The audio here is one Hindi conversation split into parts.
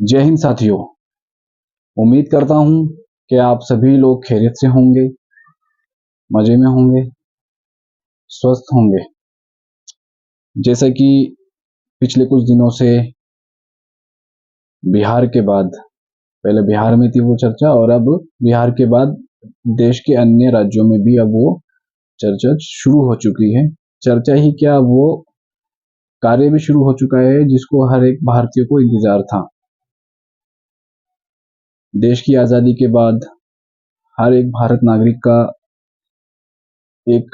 जय हिंद साथियों। उम्मीद करता हूँ कि आप सभी लोग खैरियत से होंगे, मज़े में होंगे, स्वस्थ होंगे। जैसा कि पिछले कुछ दिनों से बिहार के बाद, पहले बिहार में थी वो चर्चा और अब बिहार के बाद देश के अन्य राज्यों में भी अब वो चर्चा शुरू हो चुकी है। चर्चा ही क्या, वो कार्य भी शुरू हो चुका है जिसको हर एक भारतीय को इंतजार था। देश की आज़ादी के बाद हर एक भारत नागरिक का एक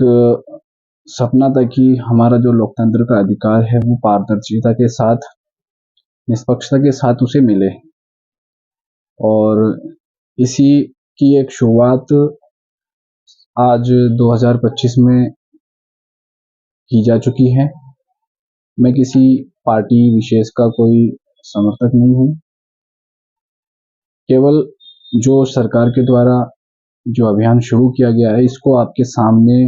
सपना था कि हमारा जो लोकतंत्र का अधिकार है वो पारदर्शिता के साथ, निष्पक्षता के साथ उसे मिले। और इसी की एक शुरुआत आज 2025 में की जा चुकी है। मैं किसी पार्टी विशेष का कोई समर्थक नहीं हूँ, केवल जो सरकार के द्वारा जो अभियान शुरू किया गया है इसको आपके सामने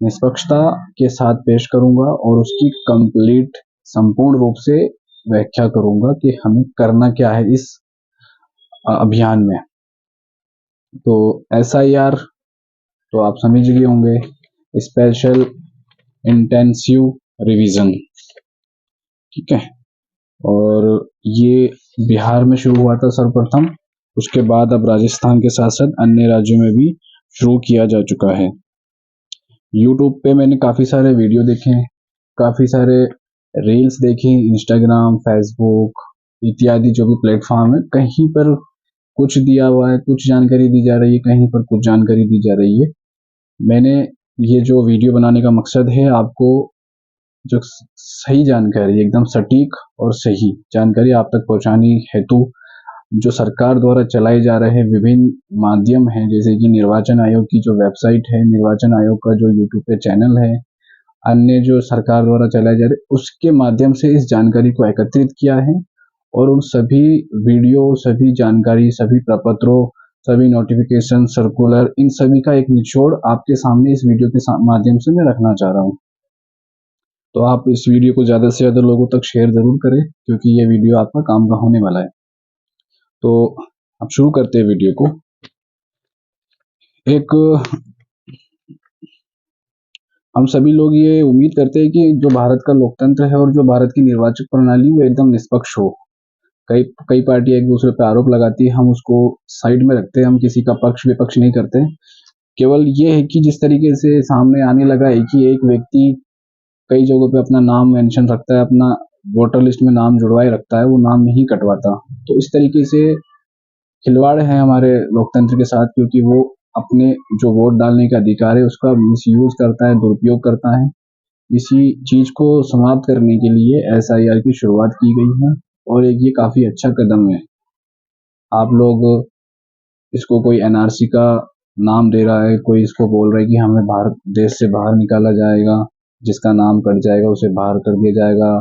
निष्पक्षता के साथ पेश करूंगा और उसकी कंप्लीट संपूर्ण रूप से व्याख्या करूंगा कि हमें करना क्या है इस अभियान में। तो SIR तो आप समझ गए होंगे, स्पेशल इंटेंसिव रिवीजन, ठीक है। और ये बिहार में शुरू हुआ था सर्वप्रथम, उसके बाद अब राजस्थान के साथ साथ अन्य राज्यों में भी शुरू किया जा चुका है। यूट्यूब पे मैंने काफ़ी सारे वीडियो देखे हैं, काफ़ी सारे रील्स देखे, इंस्टाग्राम, फेसबुक इत्यादि जो भी प्लेटफॉर्म है, कहीं पर कुछ दिया हुआ है, कुछ जानकारी दी जा रही है, कहीं पर कुछ जानकारी दी जा रही है। मैंने ये जो वीडियो बनाने का मकसद है, आपको जो सही जानकारी, एकदम सटीक और सही जानकारी आप तक पहुंचाने हेतु जो सरकार द्वारा चलाए जा रहे विभिन्न माध्यम हैं, जैसे कि निर्वाचन आयोग की जो वेबसाइट है, निर्वाचन आयोग का जो यूट्यूब पे चैनल है, अन्य जो सरकार द्वारा चलाए जा रहे, उसके माध्यम से इस जानकारी को एकत्रित किया है और उन सभी वीडियो, सभी जानकारी, सभी प्रपत्रों, सभी नोटिफिकेशन, सर्कुलर, इन सभी का एक निचोड़ आपके सामने इस वीडियो के माध्यम से मैं रखना चाह रहा हूँ। तो आप इस वीडियो को ज़्यादा से ज़्यादा लोगों तक शेयर ज़रूर करें, क्योंकि ये वीडियो आपका काम का होने वाला है। तो अब शुरू करते हैं वीडियो को। एक हम सभी लोग ये उम्मीद करते हैं कि जो भारत का लोकतंत्र है और जो भारत की निर्वाचक प्रणाली वो एकदम निष्पक्ष हो। कई कई पार्टियां एक दूसरे पर आरोप लगाती है, हम उसको साइड में रखते हैं, हम किसी का पक्ष विपक्ष नहीं करते। केवल ये है कि जिस तरीके से सामने आने लगा है कि एक व्यक्ति कई जगहों पे अपना नाम मेंशन रखता है, अपना वोटर लिस्ट में नाम जुड़वाए रखता है, वो नाम नहीं कटवाता। तो इस तरीके से खिलवाड़ है हमारे लोकतंत्र के साथ, क्योंकि वो अपने जो वोट डालने का अधिकार है उसका मिसयूज करता है, दुरुपयोग करता है। इसी चीज को समाप्त करने के लिए SIR की शुरुआत की गई है और एक ये काफी अच्छा कदम है। आप लोग इसको कोई NRC का नाम दे रहा है, कोई इसको बोल रहा है कि हमें भारत देश से बाहर निकाला जाएगा, जिसका नाम कट जाएगा उसे बाहर कर दिया जाएगा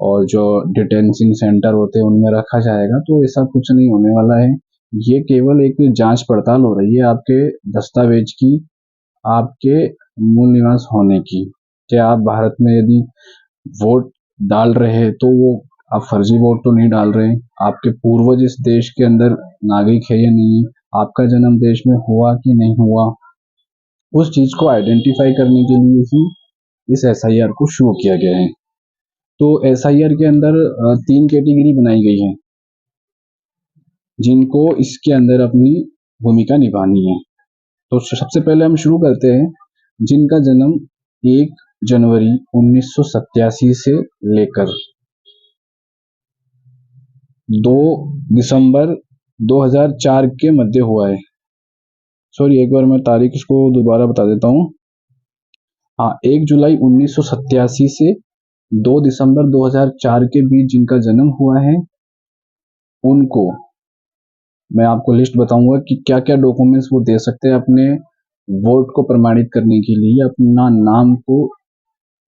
और जो डिटेंशन सेंटर होते हैं उनमें रखा जाएगा। तो ऐसा कुछ नहीं होने वाला है। ये केवल एक जांच पड़ताल हो रही है आपके दस्तावेज की, आपके मूल निवास होने की। क्या आप भारत में यदि वोट डाल रहे हैं तो वो आप फर्जी वोट तो नहीं डाल रहे हैं, आपके पूर्वज इस देश के अंदर नागरिक है या नहीं, आपका जन्म देश में हुआ कि नहीं हुआ, उस चीज को आइडेंटिफाई करने के लिए ही इस SIR को शुरू किया गया है। तो SIR के अंदर 3 कैटेगरी बनाई गई है जिनको इसके अंदर अपनी भूमिका निभानी है। तो सबसे पहले हम शुरू करते हैं जिनका जन्म 1 जनवरी 1987 से लेकर 2 दिसंबर 2004 के मध्य हुआ है। सॉरी, एक बार मैं तारीख इसको दोबारा बता देता हूँ। हाँ, 1 जुलाई 1987 से 2 दिसंबर 2004 के बीच जिनका जन्म हुआ है, उनको मैं आपको लिस्ट बताऊंगा कि क्या क्या डॉक्यूमेंट्स वो दे सकते हैं अपने वोट को प्रमाणित करने के लिए, अपना नाम को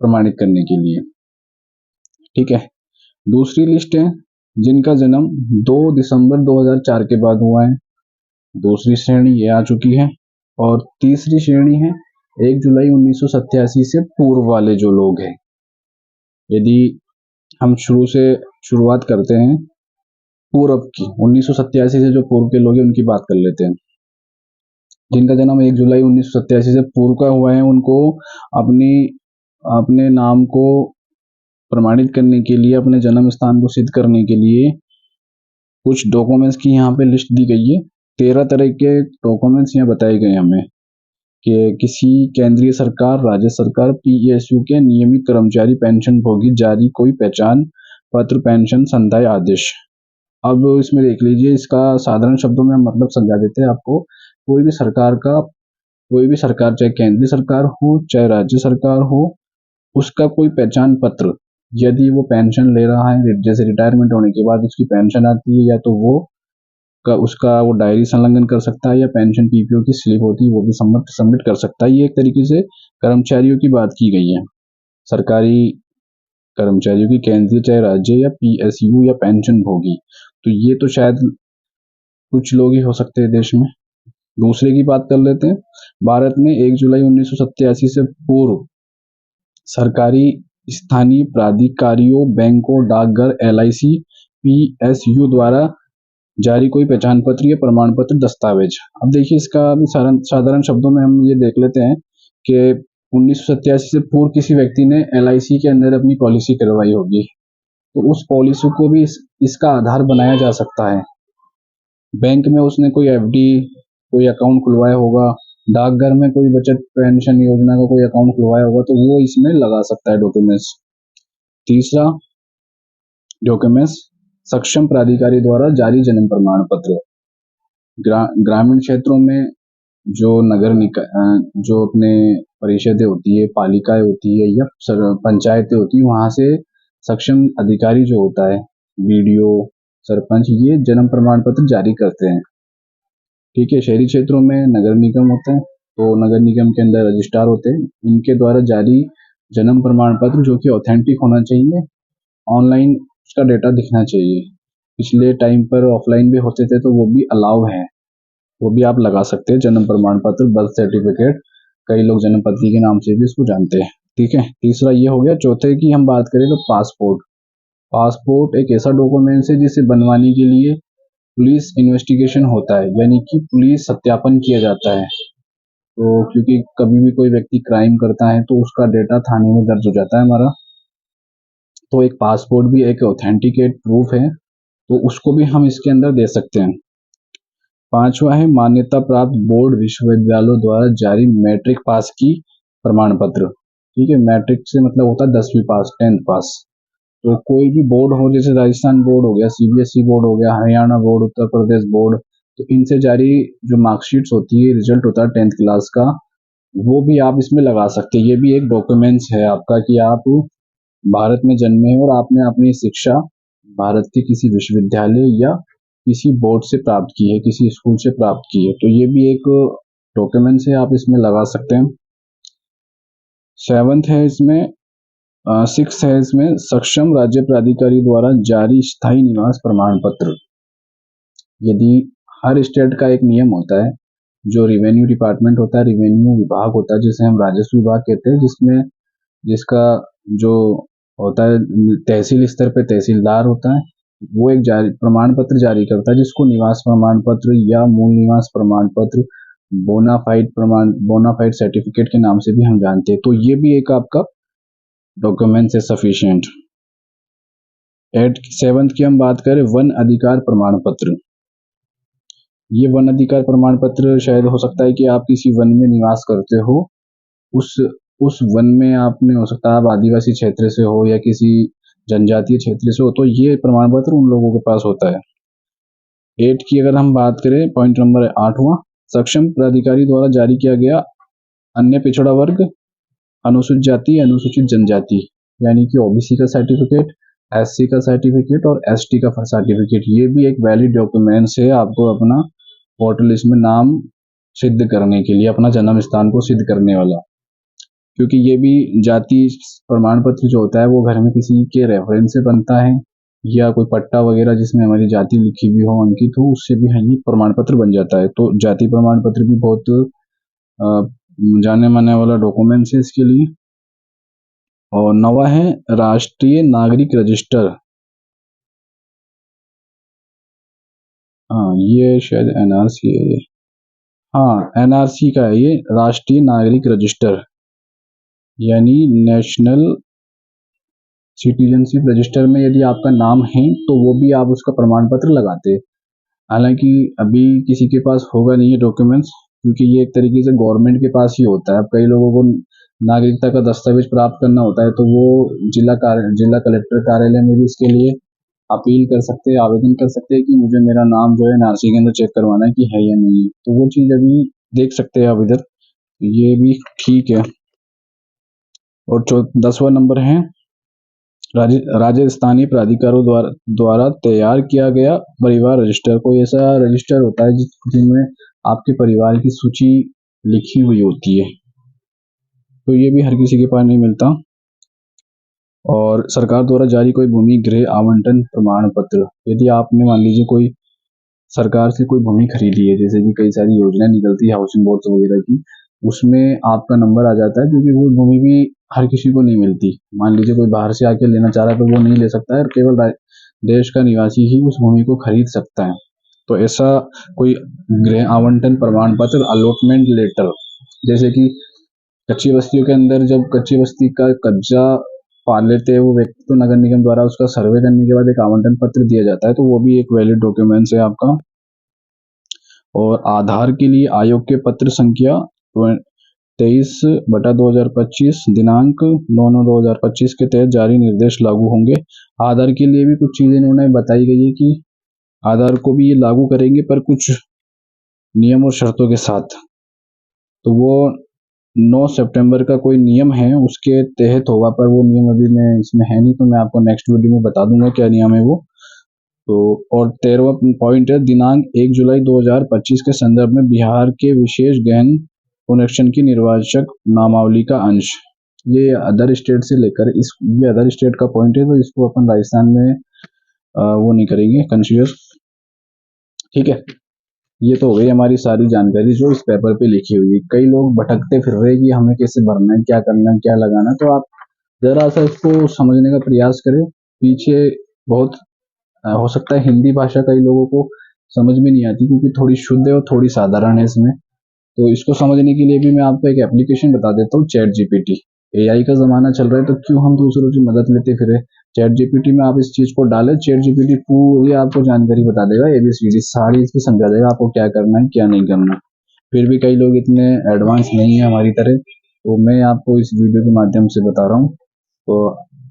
प्रमाणित करने के लिए, ठीक है। दूसरी लिस्ट है जिनका जन्म 2 दिसंबर 2004 के बाद हुआ है, दूसरी श्रेणी ये आ चुकी है। और तीसरी श्रेणी है 1 जुलाई 1987 से पूर्व वाले जो लोग हैं। यदि हम शुरू से शुरुआत करते हैं पूर्व की 1987 से जो पूर्व के लोग हैं उनकी बात कर लेते हैं। जिनका जन्म 1 जुलाई 1987 से पूर्व का हुआ है, उनको अपनी अपने नाम को प्रमाणित करने के लिए, अपने जन्म स्थान को सिद्ध करने के लिए कुछ डॉक्यूमेंट्स की यहाँ पे लिस्ट दी गई है। 13 तरह के डॉक्यूमेंट्स यहाँ बताए गए हमें कि किसी केंद्रीय सरकार, राज्य सरकार, पीएसयू के नियमित कर्मचारी पेंशन भोगी जारी कोई पहचान पत्र, पेंशन संदाय आदेश। अब इसमें देख लीजिए, इसका साधारण शब्दों में हम मतलब समझा देते हैं आपको। कोई भी सरकार, चाहे केंद्रीय सरकार हो चाहे राज्य सरकार हो, उसका कोई पहचान पत्र, यदि वो पेंशन ले रहा है, जैसे रिटायरमेंट होने के बाद उसकी पेंशन आती है, या तो वो उसका वो डायरी संलग्न कर सकता है, या पेंशन पीपीओ की स्लिप होती है वो भी सबमिट कर सकता है। ये एक तरीके से कर्मचारियों की बात की गई है, सरकारी कर्मचारियों की, केंद्रीय चाहे राज्य या पीएसयू या पेंशन भोगी। तो ये तो शायद कुछ लोग ही हो सकते हैं देश में। दूसरे की बात कर लेते हैं। भारत में 1 जुलाई 1987 से पूर्व सरकारी, स्थानीय प्राधिकारियों, बैंकों, डाकघर, एलआईसी, पीएसयू द्वारा जारी कोई पहचान पत्र या प्रमाण पत्र, दस्तावेज। अब देखिए, इसका भी साधारण शब्दों में हम ये देख लेते हैं कि 1987 से पूर्व किसी व्यक्ति ने एलआईसी के अंदर अपनी पॉलिसी करवाई होगी, तो उस पॉलिसी को भी इसका आधार बनाया जा सकता है। बैंक में उसने कोई एफडी, कोई अकाउंट खुलवाया होगा, डाकघर में कोई बचत पेंशन योजना का कोई अकाउंट खुलवाया होगा, तो वो इसमें लगा सकता है डॉक्यूमेंट्स। तीसरा डॉक्यूमेंट्स, सक्षम प्राधिकारी द्वारा जारी जन्म प्रमाण पत्र। ग्रामीण क्षेत्रों में जो नगर निकाय, जो अपने परिषदें होती है, पालिकाएं होती है या पंचायतें होती है, वहां से सक्षम अधिकारी जो होता है, बीडीओ, सरपंच, ये जन्म प्रमाण पत्र जारी करते हैं। ठीक है। शहरी क्षेत्रों में नगर निगम होते हैं, तो नगर निगम के अंदर रजिस्ट्रार होते हैं, इनके द्वारा जारी जन्म प्रमाण पत्र जो कि ऑथेंटिक होना चाहिए, ऑनलाइन उसका डेटा दिखना चाहिए। पिछले टाइम पर ऑफलाइन भी होते थे, तो वो भी अलाउ है, वो भी आप लगा सकते हैं। जन्म प्रमाण पत्र, बर्थ सर्टिफिकेट, कई लोग जन्म पत्री के नाम से भी इसको जानते हैं। ठीक है। तीसरा ये हो गया। चौथे की हम बात करें तो पासपोर्ट। पासपोर्ट एक ऐसा डॉक्यूमेंट है जिसे बनवाने के लिए पुलिस इन्वेस्टिगेशन होता है, यानी कि पुलिस सत्यापन किया जाता है। तो क्योंकि कभी भी कोई व्यक्ति क्राइम करता है तो उसका डेटा थाने में दर्ज हो जाता है हमारा, तो एक पासपोर्ट भी एक ऑथेंटिकेट प्रूफ है, तो उसको भी हम इसके अंदर दे सकते हैं। पांचवा है मान्यता प्राप्त बोर्ड विश्वविद्यालयों द्वारा जारी मैट्रिक पास की प्रमाण पत्र। ठीक है। मैट्रिक से मतलब होता है 10वीं पास, 10th पास। तो कोई भी बोर्ड हो, जैसे राजस्थान बोर्ड हो गया, सीबीएसई बोर्ड हो गया, हरियाणा बोर्ड, उत्तर प्रदेश बोर्ड, तो इनसे जारी जो मार्कशीट्स होती है, रिजल्ट होता है 10th क्लास का, वो भी आप इसमें लगा सकते हैं। ये भी एक डॉक्यूमेंट्स है आपका कि आप भारत में जन्मे हैं और आपने अपनी शिक्षा भारत के किसी विश्वविद्यालय या किसी बोर्ड से प्राप्त की है, किसी स्कूल से प्राप्त की है, तो ये भी एक डॉक्यूमेंट्स है, आप इसमें लगा सकते हैं। 7th है इसमें, 6th है इसमें, सक्षम राज्य प्राधिकारी द्वारा जारी स्थायी निवास प्रमाण पत्र। यदि हर स्टेट का एक नियम होता है, जो रिवेन्यू डिपार्टमेंट होता है, रिवेन्यू विभाग होता है, जिसे हम राजस्व विभाग कहते हैं, जिसका जो होता है तहसील स्तर पे तहसीलदार होता है, वो एक प्रमाण पत्र जारी करता है, जिसको निवास प्रमाण पत्र या मूल निवास प्रमाण पत्र, बोनाफाइड सर्टिफिकेट के नाम से भी हम जानते हैं। तो ये भी एक आपका डॉक्यूमेंट है सफिशिएंट। 7th की हम बात करें, वन अधिकार प्रमाण पत्र। ये वन अधिकार प्रमाण पत्र शायद हो सकता है कि आप किसी वन में निवास करते हो, उस उस वन में आपने, हो सकता है आप आदिवासी क्षेत्र से हो या किसी जनजातीय क्षेत्र से हो, तो ये प्रमाण पत्र उन लोगों के पास होता है। 8 की अगर हम बात करें, पॉइंट नंबर 8वां, सक्षम प्राधिकारी द्वारा जारी किया गया अन्य पिछड़ा वर्ग, अनुसूचित जाति, अनुसूचित जनजाति, यानी कि ओबीसी का सर्टिफिकेट, एससी का सर्टिफिकेट और एसटी का सर्टिफिकेट, ये भी एक वैलिड डॉक्यूमेंट्स है आपको अपना वोटर लिस्ट में नाम सिद्ध करने के लिए, अपना जन्म स्थान को सिद्ध करने वाला। क्योंकि ये भी जाति प्रमाण पत्र जो होता है वो घर में किसी के रेफरेंस से बनता है, या कोई पट्टा वगैरह जिसमें हमारी जाति लिखी हुई हो, अंकित हो, उससे भी ये प्रमाण पत्र बन जाता है। तो जाति प्रमाण पत्र भी बहुत जाने माने वाला डॉक्यूमेंट्स है इसके लिए। और 9वां है राष्ट्रीय नागरिक रजिस्टर। हाँ, ये शायद एनआरसी है ये। हाँ, एनआरसी का है ये, राष्ट्रीय नागरिक रजिस्टर, यानी नेशनल सिटीजनशिप रजिस्टर में यदि आपका नाम है तो वो भी आप उसका प्रमाण पत्र लगाते। हालांकि अभी किसी के पास होगा नहीं है डॉक्यूमेंट्स, क्योंकि ये एक तरीके से गवर्नमेंट के पास ही होता है। अब कई लोगों को नागरिकता का दस्तावेज प्राप्त करना होता है तो वो जिला कलेक्टर कार्यालय में भी इसके लिए अपील कर सकते हैं, आवेदन कर सकते हैं कि मुझे मेरा नाम जो है एनआरसी के अंदर चेक करवाना है कि है या नहीं है। तो वो चीज़ अभी देख सकते हैं आप इधर, ये भी ठीक है। और 10वां नंबर है राज्य स्थानीय प्राधिकारों द्वारा तैयार किया गया परिवार रजिस्टर। कोई ऐसा रजिस्टर होता है जिनमें आपके परिवार की सूची लिखी हुई होती है, तो ये भी हर किसी के पास नहीं मिलता। और सरकार द्वारा जारी कोई भूमि गृह आवंटन प्रमाण पत्र, यदि आपने मान लीजिए कोई सरकार से कोई भूमि खरीदी है, जैसे कि कई सारी योजनाएं निकलती है हाउसिंग बोर्ड वगैरह की, उसमें आपका नंबर आ जाता है, क्योंकि वो भूमि भी हर किसी को नहीं मिलती। मान लीजिए कोई बाहर से आके लेना चाह रहा है तो वो नहीं ले सकता है, और केवल देश का निवासी ही उस भूमि को खरीद सकता है। तो ऐसा कोई गृह आवंटन प्रमाण पत्र, अलॉटमेंट लेटर, जैसे कि कच्ची बस्तियों के अंदर जब कच्ची बस्ती का कब्जा पा लेते हैं वो व्यक्ति, तो नगर निगम द्वारा उसका सर्वे करने के बाद एक आवंटन पत्र दिया जाता है, तो वो भी एक वैलिड डॉक्यूमेंट्स है आपका। और आधार के लिए आयोग के पत्र संख्या 23/2025 दिनांक 9/9/2025 के तहत जारी निर्देश लागू होंगे। आधार के लिए भी कुछ चीजें इन्होंने बताई गई है कि आधार को भी ये लागू करेंगे, पर कुछ नियम और शर्तों के साथ। तो वो 9 सितंबर का कोई नियम है उसके तहत होगा, पर वो नियम अभी मैं इसमें है नहीं, तो मैं आपको नेक्स्ट वीडियो में बता दूंगा क्या नियम है वो। तो और 13वां पॉइंट है, दिनांक 1 जुलाई 2025 के संदर्भ में बिहार के विशेष गहन पुनरीक्षण की निर्वाचक नामावली का अंश। ये अदर स्टेट से लेकर ये अदर स्टेट का पॉइंट है, तो इसको अपन राजस्थान में वो नहीं करेंगे कंसीडर। ठीक है, ये तो हो गई हमारी सारी जानकारी जो इस पेपर पे लिखी हुई है। कई लोग भटकते फिर रहे कि हमें कैसे भरना है, क्या करना है, क्या लगाना है, तो आप जरा सा इसको समझने का प्रयास करें। पीछे बहुत हो सकता है हिंदी भाषा कई लोगों को समझ में नहीं आती, क्योंकि थोड़ी शुद्ध है और थोड़ी साधारण है इसमें। तो इसको समझने के लिए भी मैं आपको एक एप्लीकेशन बता देता हूँ, चैट जीपीटी। एआई का जमाना चल रहा है, तो क्यों हम दूसरों की मदद लेते फिरे। चैट जीपीटी में आप इस चीज को डालें, चैट जीपीटी पूरी आपको जानकारी बता देगा, एबीसीडी सारी इसकी समझा देगा आपको क्या करना है क्या नहीं करना। फिर भी कई लोग इतने एडवांस नहीं है हमारी तरह, तो मैं आपको इस वीडियो के माध्यम से बता रहा हूँ। तो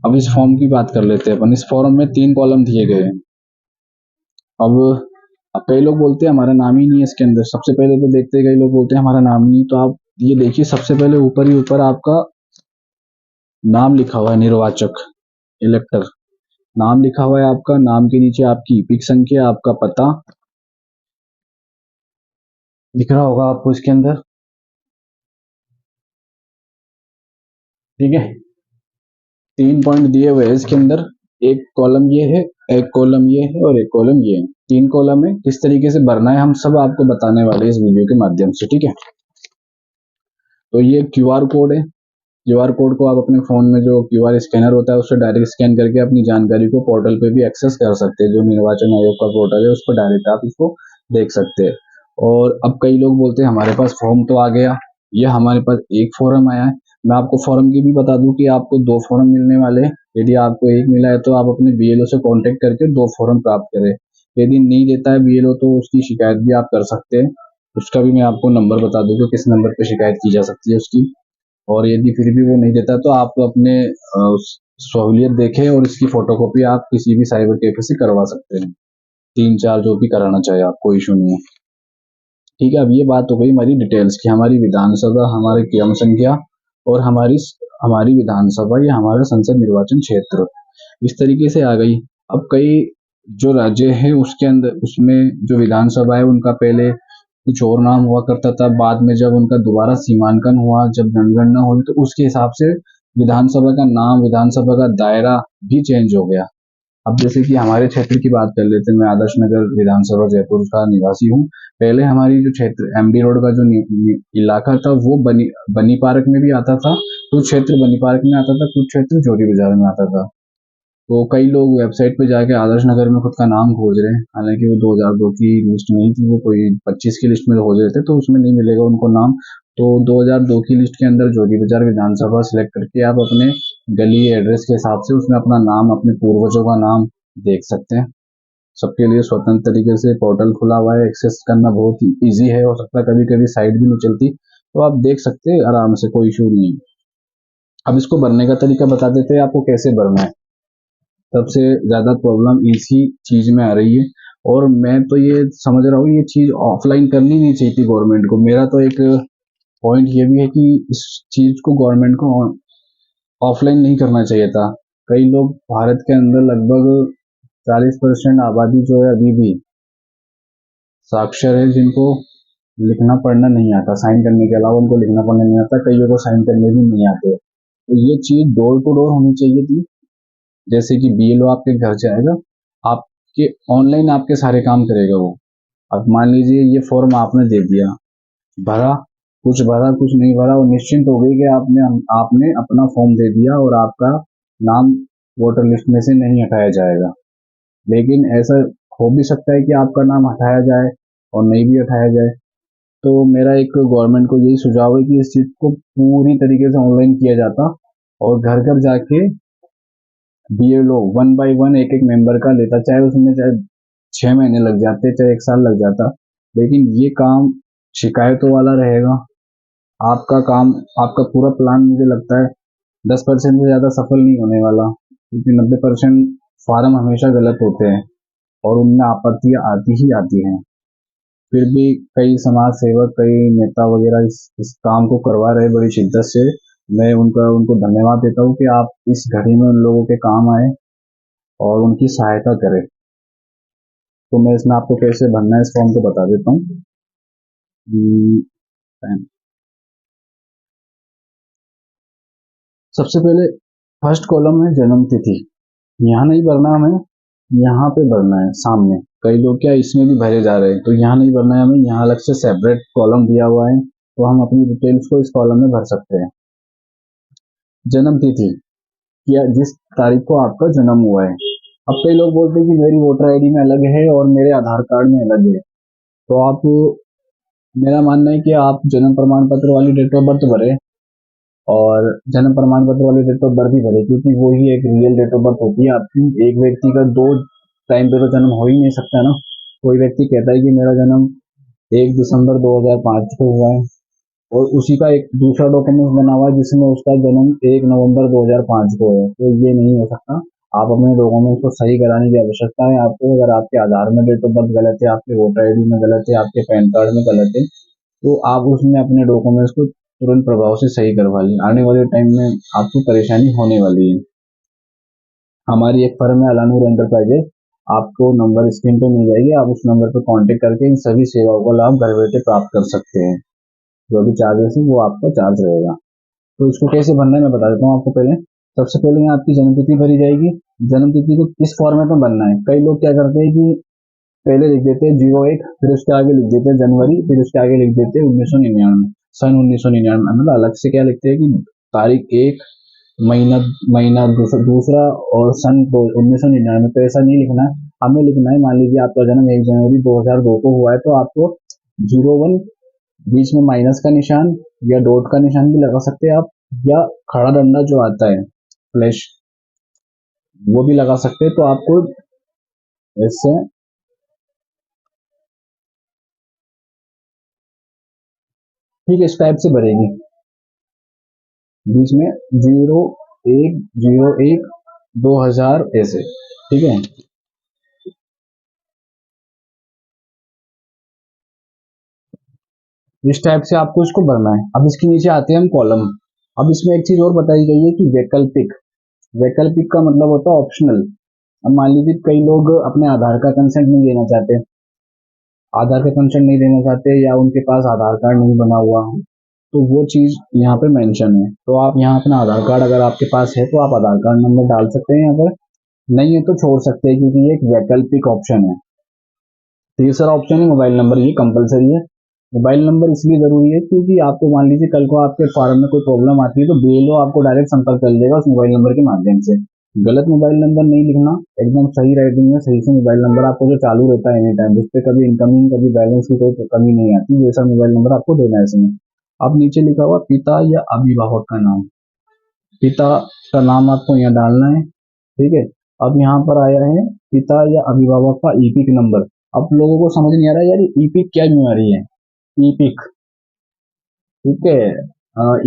अब इस फॉर्म की बात कर लेते हैं अपन। इस फॉर्म में 3 कॉलम दिए गए हैं। अब कई लोग बोलते हैं हमारा नाम ही नहीं है इसके अंदर। सबसे पहले तो देखते हैं, कई लोग बोलते हैं हमारा नाम नहीं, तो आप ये देखिए सबसे पहले ऊपर ही ऊपर आपका नाम लिखा हुआ है, निर्वाचक इलेक्टर नाम लिखा हुआ है आपका। नाम के नीचे आपकी ईपिक संख्या, आपका पता दिख रहा होगा आपको इसके अंदर। ठीक है, 3 पॉइंट दिए हुए हैं इसके अंदर। एक कॉलम ये है, एक कॉलम ये है और एक कॉलम ये है। 3 कॉलम है, किस तरीके से भरना है हम सब आपको बताने वाले हैं इस वीडियो के माध्यम से। ठीक है, तो ये क्यूआर कोड है। क्यूआर कोड को आप अपने फोन में जो क्यूआर स्कैनर होता है उससे डायरेक्ट स्कैन करके अपनी जानकारी को पोर्टल पे भी एक्सेस कर सकते हैं। जो निर्वाचन आयोग का पोर्टल है उस पर डायरेक्ट आप इसको देख सकते हैं। और अब कई लोग बोलते हैं हमारे पास फॉर्म तो आ गया, ये हमारे पास एक फॉर्म आया है। मैं आपको फॉर्म की भी बता दूं कि आपको 2 फॉर्म मिलने वाले हैं। यदि आपको एक मिला है तो आप अपने बीएलओ से कांटेक्ट करके 2 फॉर्म प्राप्त करें। यदि नहीं देता है बीएलओ तो उसकी शिकायत भी आप कर सकते हैं। उसका भी मैं आपको नंबर बता दूंगा किस नंबर पर शिकायत की जा सकती है उसकी। और यदि फिर भी वो नहीं देता तो आप तो अपने सहूलियत देखें और इसकी फोटोकॉपी आप किसी भी साइबर कैफे से करवा सकते हैं। 3-4 जो भी कराना चाहे आप, कोई इशू नहीं है। ठीक है, अब ये बात हो गई हमारी डिटेल्स की, हमारी विधानसभा, हमारी क्रम संख्या और हमारी विधानसभा या हमारा संसद निर्वाचन क्षेत्र इस तरीके से आ गई। अब कई जो राज्य है उसके अंदर, उसमें जो विधानसभा है उनका पहले कुछ और नाम हुआ करता था। बाद में जब उनका दोबारा सीमांकन हुआ, जब जनगणना हुई, तो उसके हिसाब से विधानसभा का नाम, विधानसभा का दायरा भी चेंज हो गया। अब जैसे कि हमारे क्षेत्र की बात कर लेते हैं, मैं आदर्श नगर विधानसभा जयपुर का निवासी हूँ। पहले हमारी जो क्षेत्र एमडी रोड का जो इलाका था वो बनी पार्क में भी आता था, कुछ क्षेत्र बनी पार्क में आता था, कुछ क्षेत्र जोरी बाजार में आता था। तो कई लोग वेबसाइट पे जाके आदर्श नगर में खुद का नाम खोज रहे हैं, हालांकि वो 2002 की लिस्ट नहीं थी, वो कोई 25 की लिस्ट में खोज रहे थे, तो उसमें नहीं मिलेगा उनको नाम। तो 2002 की लिस्ट के अंदर जोगी बाजार विधानसभा सिलेक्ट करके आप अपने गली एड्रेस के हिसाब से उसमें अपना नाम, अपने पूर्वजों का नाम देख सकते हैं। सबके लिए स्वतंत्र तरीके से पोर्टल खुला हुआ है, एक्सेस करना बहुत ही ईजी है। हो सकता है कभी कभी साइट भी नहीं चलती, तो आप देख सकते हैं आराम से, कोई इशू नहीं है। अब इसको भरने का तरीका बता देते हैं आपको कैसे भरना है। सबसे ज्यादा प्रॉब्लम इसी चीज में आ रही है, और मैं तो ये समझ रहा हूँ ये चीज ऑफलाइन करनी नहीं चाहिए थी गवर्नमेंट को। मेरा तो एक पॉइंट ये भी है कि इस चीज को गवर्नमेंट को ऑफलाइन नहीं करना चाहिए था। कई लोग भारत के अंदर लगभग 40% आबादी जो है अभी भी साक्षर है, जिनको लिखना पढ़ना नहीं आता। साइन करने के अलावा उनको लिखना पढ़ना नहीं आता, कईयों को साइन करने भी नहीं आते। तो ये चीज डोर टू डोर होनी चाहिए थी। जैसे कि बीएलओ आपके घर जाएगा, आपके ऑनलाइन आपके सारे काम करेगा वो। अब मान लीजिए ये फॉर्म आपने दे दिया, भरा, कुछ नहीं भरा, और निश्चिंत हो गई कि आपने अपना फॉर्म दे दिया और आपका नाम वोटर लिस्ट में से नहीं हटाया जाएगा। लेकिन ऐसा हो भी सकता है कि आपका नाम हटाया जाए और नहीं भी हटाया जाए। तो मेरा एक गवर्नमेंट को यही सुझाव है कि इस चीज को पूरी तरीके से ऑनलाइन किया जाता, और घर घर जाके बीएलओ वन बाय वन एक एक मेंबर का लेता, चाहे उसमें चाहे 6 महीने लग जाते, चाहे 1 साल लग जाता, लेकिन ये काम शिकायतों वाला रहेगा। आपका काम, आपका पूरा प्लान मुझे लगता है 10% से ज्यादा सफल नहीं होने वाला, क्योंकि 90% फार्म हमेशा गलत होते हैं और उनमें आपत्तियां आती ही आती हैं। फिर भी कई समाज सेवक, कई नेता वगैरह इस काम को करवा रहे बड़ी शिद्दत से। मैं उनको धन्यवाद देता हूँ कि आप इस घड़ी में उन लोगों के काम आए और उनकी सहायता करें। तो मैं इसमें आपको कैसे भरना है इस फॉर्म को बता देता हूँ। सबसे पहले फर्स्ट कॉलम है जन्म तिथि। यहाँ नहीं भरना हमें, यहाँ पे भरना है सामने। कई लोग क्या इसमें भी भरे जा रहे हैं, तो यहाँ नहीं भरना है हमें, यहाँ अलग से सेपरेट कॉलम दिया हुआ है, तो हम अपनी डिटेल्स को इस कॉलम में भर सकते हैं। जन्म तिथि, या जिस तारीख को आपका जन्म हुआ है। अब कई लोग बोलते हैं कि मेरी वोटर आईडी में अलग है और मेरे आधार कार्ड में अलग है, तो आप, मेरा मानना है कि आप जन्म प्रमाण पत्र वाली डेट ऑफ बर्थ भरे और जन्म प्रमाण पत्र वाली डेट ऑफ बर्थ ही भरे, क्योंकि वो ही एक रियल डेट ऑफ बर्थ होती है आपकी। एक व्यक्ति का दो टाइम पे तो जन्म हो ही नहीं सकता ना। कोई व्यक्ति कहता है कि मेरा जन्म 1 दिसंबर 2005 को हुआ है, और उसी का एक दूसरा डॉक्यूमेंट बना हुआ है जिसमें उसका जन्म 1 नवंबर 2005 को है, तो ये नहीं हो सकता। आप अपने डॉक्यूमेंट्स को सही कराने की आवश्यकता है आपको। अगर आपके आधार में डेट ऑफ बर्थ गलत है, आपके वोटर आईडी में गलत है, आपके पैन कार्ड में गलत है, तो आप उसमें अपने डॉक्यूमेंट्स को तुरंत प्रभाव से सही करवा लें। आने वाले टाइम में आपको परेशानी होने वाली है। हमारी एक फर्म है अलानूर एंटरप्राइजेस, आपको नंबर स्क्रीन पे मिल जाएगी, आप उस नंबर पर कांटेक्ट करके इन सभी सेवाओं का लाभ घर बैठे प्राप्त कर सकते हैं। जो भी चार्जेस है वो आपका चार्ज रहेगा। तो इसको कैसे भरना है मैं बता देता हूँ आपको। पहले सबसे पहले यहाँ आपकी जन्मतिथि भरी जाएगी। जन्मतिथि को किस फॉर्मेट में भरना है, कई लोग क्या करते हैं कि पहले लिख देते हैं 01, फिर उसके आगे लिख देते हैं जनवरी, फिर उसके आगे लिख देते हैं 1999, सन 1999। मतलब अलग से क्या लिखते हैं कि तारीख 1, महीना महीना दूसरा और सन 1999। तो ऐसा नहीं लिखना है, हमें लिखना है, मान लीजिए आपका जन्म 1 जनवरी 2002 को हुआ है, तो आपको 01, बीच में माइनस का निशान या डॉट का निशान भी लगा सकते हैं आप, या खड़ा डंडा जो आता है फ्लैश, वो भी लगा सकते हैं। तो आपको इससे ठीक इस टाइप से भरेगी, बीच में 01/01/2000 ऐसे, ठीक है। इस टाइप से आपको इसको भरना है। अब इसके नीचे आते हैं हम कॉलम। अब इसमें एक चीज और बताई गई है कि वैकल्पिक। वैकल्पिक का मतलब होता है ऑप्शनल। अब मान लीजिए कई लोग अपने आधार का कंसेंट नहीं देना चाहते, आधार का कंसेंट नहीं देना चाहते, या उनके पास आधार कार्ड नहीं बना हुआ, तो वो चीज यहाँ पे मेंशन है। तो आप यहाँ अपना आधार कार्ड अगर आपके पास है तो आप आधार कार्ड नंबर डाल सकते हैं यहाँ पर, नहीं है तो छोड़ सकते हैं, क्योंकि ये एक वैकल्पिक ऑप्शन है। तीसरा ऑप्शन है मोबाइल नंबर, ये कंपलसरी है। मोबाइल नंबर इसलिए जरूरी है क्योंकि आपको मान लीजिए कल को आपके फार्म में कोई प्रॉब्लम आती है, तो बीएलओ आपको डायरेक्ट संपर्क कर लेगा उस मोबाइल नंबर के माध्यम से। गलत मोबाइल नंबर नहीं लिखना, एकदम सही राइटिंग में सही से मोबाइल नंबर आपको जो चालू रहता है एनी टाइम, जिसपे कभी इनकमिंग कभी बैलेंस की कोई कमी नहीं आती, वैसा मोबाइल नंबर आपको देना है इसमें। अब नीचे लिखा हुआ पिता या अभिभावक का नाम, पिता का नाम आपको यहाँ डालना है। ठीक है, अब यहाँ पर आया है पिता या अभिभावक का ईपिक नंबर। अब लोगों को समझ नहीं आ रहा है यार ईपिक क्या बीमारी है, ईपिक। ठीक है,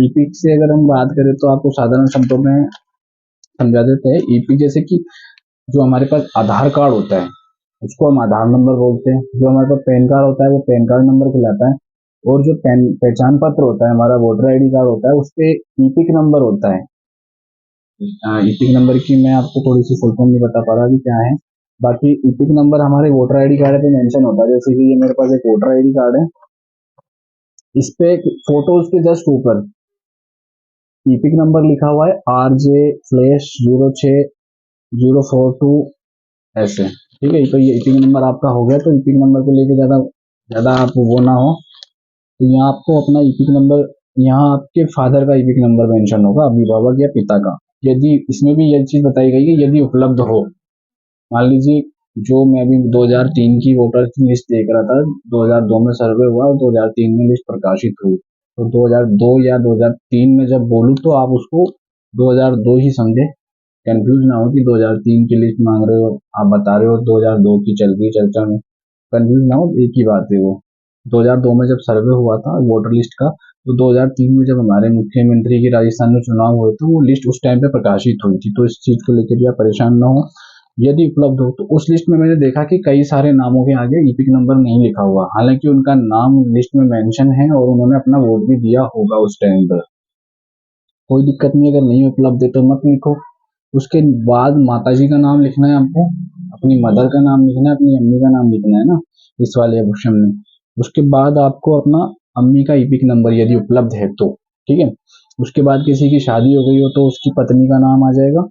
ईपिक से अगर हम बात करें तो आपको साधारण शब्दों में समझा देते हैं। ईपिक जैसे कि जो हमारे पास आधार कार्ड होता है उसको हम आधार नंबर बोलते हैं, जो हमारे पास पैन कार्ड होता है वो पैन कार्ड नंबर कहलाता है, और जो पहचान पत्र होता है हमारा वोटर आईडी कार्ड होता है उस पे ईपिक नंबर होता है। ईपिक नंबर की मैं आपको थोड़ी सी फुल फॉर्म नहीं बता पा रहा कि क्या है। बाकी ईपिक नंबर हमारे वोटर आईडी कार्ड पे मेंशन होता है, जैसे कि ये मेरे पास एक वोटर आईडी कार्ड है, इस पे एक फोटो उसके जस्ट ऊपर ईपिक नंबर लिखा हुआ है RJ/06/042 ऐसे। ठीक है, तो ये ईपिक नंबर आपका हो गया। तो ईपिक नंबर को लेके ज्यादा ज्यादा आप वो ना हो, तो यहाँ आपको अपना ईपिक नंबर, यहाँ आपके फादर का ईपिक नंबर मेंशन होगा, अभिभावक या पिता का। यदि इसमें भी यह चीज बताई गई है यदि उपलब्ध हो, मान लीजिए जो मैं अभी 2003 की वोटर की लिस्ट देख रहा था, 2002 में सर्वे हुआ और 2003 में लिस्ट प्रकाशित हुई, तो 2002 या 2003 में जब बोलूँ तो आप उसको 2002 ही समझे, कंफ्यूज ना हो कि 2003 की लिस्ट मांग रहे हो, आप बता रहे हो 2002 की चल रही चर्चा में, कंफ्यूज ना हो, एक ही बात है वो। 2002 में जब सर्वे हुआ था वोटर लिस्ट का, तो 2003 में जब हमारे मुख्यमंत्री की राजस्थान में चुनाव हुए तो वो लिस्ट उस टाइम पे प्रकाशित हुई थी, तो इस चीज को लेकर भी आप परेशान ना हो। यदि उपलब्ध हो तो उस लिस्ट में मैंने देखा कि कई सारे नामों के आगे ईपिक नंबर नहीं लिखा हुआ, हालांकि उनका नाम लिस्ट में मेंशन है और उन्होंने अपना वोट भी दिया होगा उस टाइम पर, कोई दिक्कत नहीं। अगर नहीं उपलब्ध है तो मत लिखो। उसके बाद माताजी का नाम लिखना है आपको, अपनी मदर का नाम लिखना है, अपनी अम्मी का नाम लिखना है ना, इस वाले ऑप्शन में। उसके बाद आपको अपना अम्मी का ईपिक नंबर यदि उपलब्ध है तो, ठीक है। उसके बाद किसी की शादी हो गई हो तो उसकी पत्नी का नाम आ जाएगा,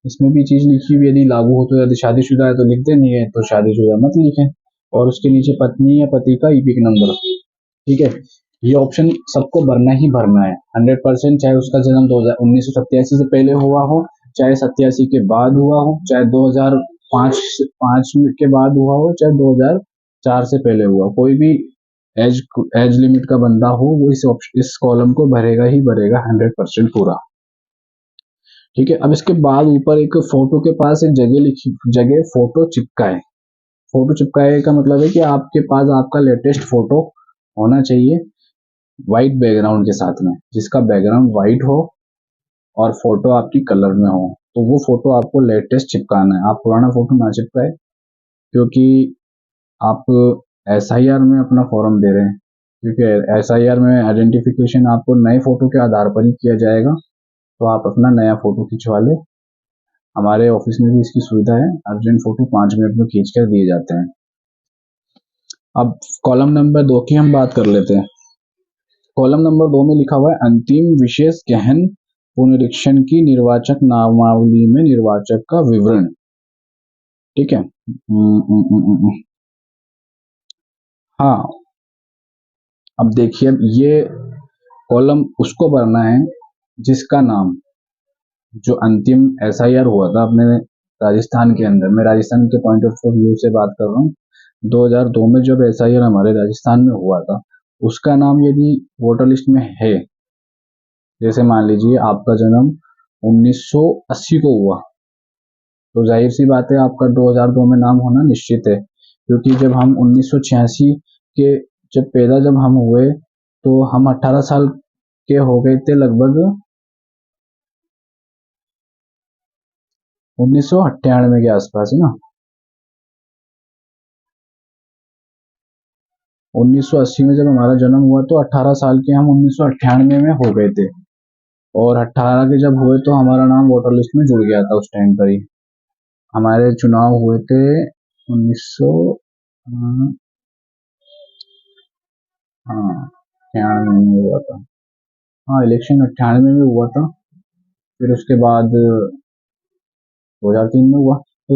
इसमें भी चीज लिखी हुई यदि लागू हो तो, यदि शादीशुदा है तो लिख दे, नहीं है तो शादीशुदा मत लिखें। और उसके नीचे पत्नी या पति का ईपिक नंबर, ठीक है। ये ऑप्शन सबको भरना ही भरना है 100%, चाहे उसका जन्म 1987 से पहले हुआ हो, चाहे 87 के बाद हुआ हो, चाहे 2005 पांच के बाद हुआ हो, चाहे 2004 से पहले हुआ हो, कोई भी एज एज लिमिट का बंदा हो वो इस कॉलम को भरेगा ही भरेगा 100% पूरा। ठीक है, अब इसके बाद ऊपर एक फोटो के पास एक जगह लिखी, जगह फोटो चिपकाए। फोटो चिपकाए का मतलब है कि आपके पास आपका लेटेस्ट फोटो होना चाहिए व्हाइट बैकग्राउंड के साथ में, जिसका बैकग्राउंड व्हाइट हो और फोटो आपकी कलर में हो, तो वो फोटो आपको लेटेस्ट चिपकाना है। आप पुराना फोटो ना चिपकाए, क्योंकि आप एसआईआर में अपना फॉर्म दे रहे हैं, क्योंकि एसआईआर में आइडेंटिफिकेशन आपको नए फोटो के आधार पर ही किया जाएगा, तो आप अपना नया फोटो खिंचवा ले। हमारे ऑफिस में भी इसकी सुविधा है, अर्जेंट फोटो 5 मिनट में खींच कर दिए जाते हैं। अब कॉलम नंबर 2 की हम बात कर लेते हैं। कॉलम नंबर 2 में लिखा हुआ है अंतिम विशेष गहन पुनरीक्षण की निर्वाचक नामावली में निर्वाचक का विवरण। ठीक है, हाँ, अब देखिए ये कॉलम उसको भरना है जिसका नाम, जो अंतिम एसआईआर हुआ था अपने राजस्थान के अंदर, मैं राजस्थान के पॉइंट ऑफ व्यू से बात कर रहा हूँ, 2002 में जब एसआईआर हमारे राजस्थान में हुआ था, उसका नाम यदि वोटर लिस्ट में है, जैसे मान लीजिए आपका जन्म 1980 को हुआ, तो जाहिर सी बात है आपका 2002 में नाम होना निश्चित है, क्योंकि जब हम 1986 के जब पैदा जब हम हुए तो हम 18 साल के हो गए थे लगभग 1998 के आसपास, है ना। 1980 में जब हमारा जन्म हुआ तो 18 साल के हम 1998 में हो गए थे, और 18 के जब हुए तो हमारा नाम वोटर लिस्ट में जुड़ गया था उस टाइम पर ही। हमारे चुनाव हुए थे 1900, हाँ 98 में हुआ था, हाँ इलेक्शन 98 में हुआ था, फिर उसके बाद 2003 में हुआ। तो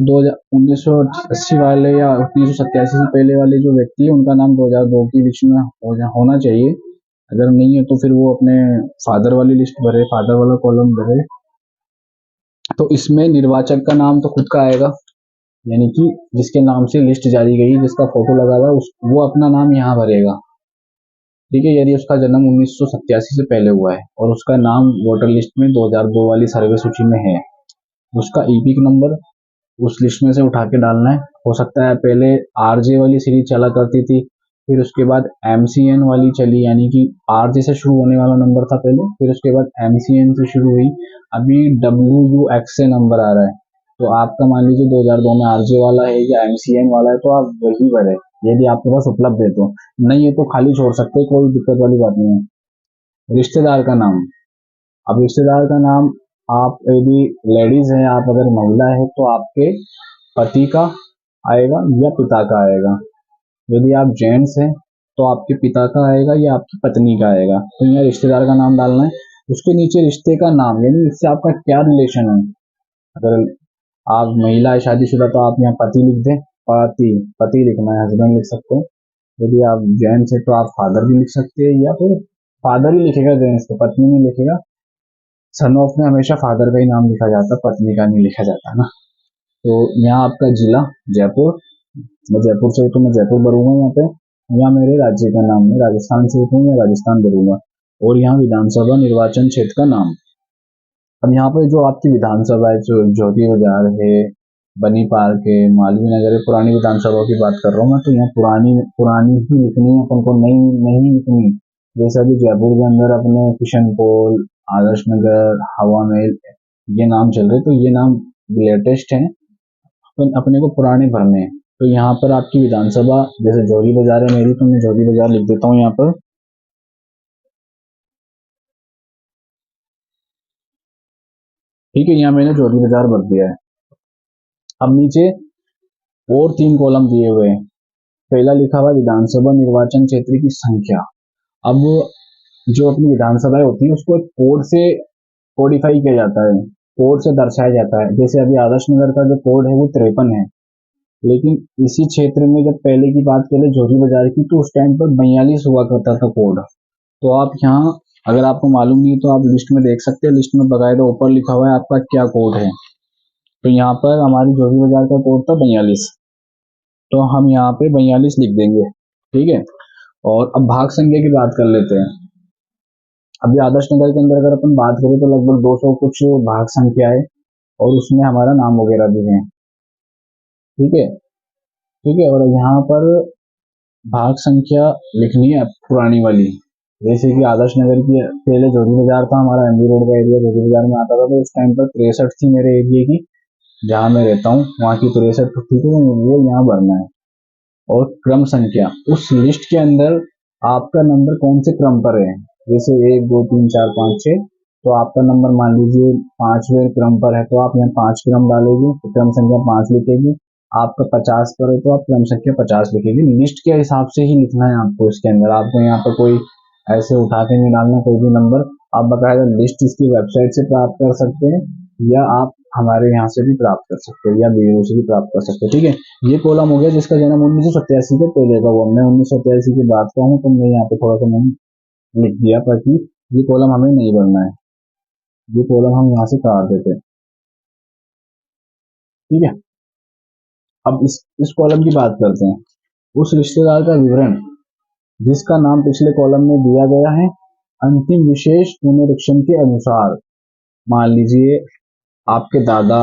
1980 वाले या 1987 से पहले वाले जो व्यक्ति है उनका नाम 2002 की लिस्ट में होना चाहिए। अगर नहीं है तो फिर वो अपने फादर वाली लिस्ट भरे, फादर वाला कॉलम भरे। तो इसमें निर्वाचक का नाम तो खुद का आएगा, यानी कि जिसके नाम से लिस्ट जारी गई, जिसका फोटो लगा हुआ है, वो अपना नाम यहाँ भरेगा। ठीक है, यदि उसका जन्म 1987 से पहले हुआ है और उसका नाम वोटर लिस्ट में 2002 वाली सर्वे सूची में है, उसका ईपिक नंबर उस लिस्ट में से उठा के डालना है। हो सकता है पहले आरजे वाली सीरीज चला करती थी, फिर उसके बाद एमसीएन वाली चली, यानी कि आरजे से शुरू होने वाला नंबर था पहले, फिर उसके बाद एमसीएन से शुरू हुई, अभी डब्ल्यू से नंबर आ रहा है। तो आपका मान लीजिए 2002 में आरजे वाला है या एमसीएन वाला है, तो आप वही भरे यदि आपके पास उपलब्ध है तो, नहीं है तो खाली छोड़ सकते हैं, कोई दिक्कत वाली बात नहीं है। रिश्तेदार का नाम, अब रिश्तेदार का नाम, आप यदि लेडीज है, आप अगर महिला है तो आपके पति का आएगा या पिता का आएगा। यदि आप जेंट्स हैं तो आपके पिता का आएगा या आपकी पत्नी का आएगा। तो यहाँ रिश्तेदार का नाम डालना है। उसके नीचे रिश्ते का नाम, यानी इससे आपका क्या रिलेशन है। अगर आप महिला है शादीशुदा तो आप यहाँ पति लिख दें, पति पति लिखना है, हस्बैंड लिख सकते हैं। यदि आप जेंट्स है तो आप फादर भी लिख सकते हैं, या फिर फादर ही लिखेगा जेंट्स तो, पत्नी नहीं लिखेगा। सन ऑफ में हमेशा फादर का ही नाम लिखा जाता है, पत्नी का नहीं लिखा जाता है ना। तो यहाँ आपका जिला जयपुर, मैं जयपुर से हूँ तो मैं जयपुर भरूंगा यहाँ पे। यहाँ मेरे राज्य का नाम है, राजस्थान से हूँ मैं राजस्थान भरूंगा। और यहाँ विधानसभा निर्वाचन क्षेत्र का नाम। अब यहाँ पे जो आपकी विधानसभा है, जो ज्योति बाजार है, बनी पार्क है, मालवीय नगर है, पुरानी विधानसभा की बात कर रहा हूँ मैं, तो यहाँ पुरानी पुरानी ही लिखनी है अपन को, नई नहीं लिखनी। जैसे अभी जयपुर के अंदर अपने किशनपोल, आदर्श नगर, हवा महल, ये नाम चल रहे, तो ये नाम लेटेस्ट है, अपने को पुराने भरने हैं। तो यहाँ पर आपकी विधानसभा, जैसे जोगी बाजार है मेरी, तो मैं जोगी बाजार लिख देता हूँ यहाँ पर। ठीक है, यहाँ मैंने जोगी बाजार भर दिया है। अब नीचे और 3 कॉलम दिए हुए हैं। पहला लिखा हुआ विधानसभा निर्वाचन क्षेत्र की संख्या। अब जो अपनी विधानसभाएं होती है उसको एक कोड से कोडिफाई किया जाता है, कोड से दर्शाया जाता है। जैसे अभी आदर्श नगर का जो कोड है वो 53 है, लेकिन इसी क्षेत्र में जब पहले की बात करें जोगी बाजार की, तो उस टाइम पर 42 हुआ करता था कोड। तो आप यहाँ, अगर आपको मालूम नहीं तो आप लिस्ट में देख सकते हैं, लिस्ट में बकायदा ऊपर लिखा हुआ है आपका क्या कोड है। तो यहाँ पर हमारी जोगी बाजार का कोड था 42, तो हम यहाँ पे 42 लिख देंगे। ठीक है, और अब भाग संख्या की बात कर लेते हैं। अभी आदर्श नगर के अंदर अगर अपन बात करें तो लगभग 200 कुछ भाग संख्या है, और उसमें हमारा नाम वगैरह भी है। ठीक है, ठीक है, और यहाँ पर भाग संख्या लिखनी है पुरानी वाली। जैसे कि आदर्श नगर की पहले जोगी बाजार था हमारा, एमबी रोड का एरिया जोगी बाजार में आता था, तो उस टाइम पर 63 थी मेरे एरिया की, जहाँ मैं रहता हूँ वहाँ की 63 थी, तो वो यहाँ भरना है। और क्रम संख्या, उस लिस्ट के अंदर आपका नंबर कौन से क्रम पर है, जैसे 1 2 3 4 5 6, तो आपका नंबर मान लीजिए 5वें क्रम पर है, तो आप यहाँ 5 क्रम डालोगे तो क्रम संख्या 5 लिखेगी। आपका 50 पर है तो आप क्रम संख्या 50 लिखेगी। लिस्ट के हिसाब से ही लिखना है आपको इसके अंदर, आपको यहाँ पर कोई ऐसे उठा के नहीं डालना कोई भी नंबर। आप बकायदा लिस्ट इसकी वेबसाइट से प्राप्त कर सकते हैं, या आप हमारे यहाँ से भी प्राप्त कर सकते हैं, या वीडियो से भी प्राप्त कर सकते हैं। ठीक है, ये कॉलम हो गया जिसका जन्म 1987 के पहले का हुआ। मैं 1987 की बात का हूँ, तो मैं यहाँ पे थोड़ा सा मैंने लिख दिया, ताकि ये कॉलम हमें नहीं भरना है, ये कॉलम हम यहाँ से काट देते हैं। ठीक है, अब इस कॉलम की बात करते हैं। उस रिश्तेदार का विवरण जिसका नाम पिछले कॉलम में दिया गया है, अंतिम विशेष पुनरीक्षण के अनुसार। मान लीजिए आपके दादा,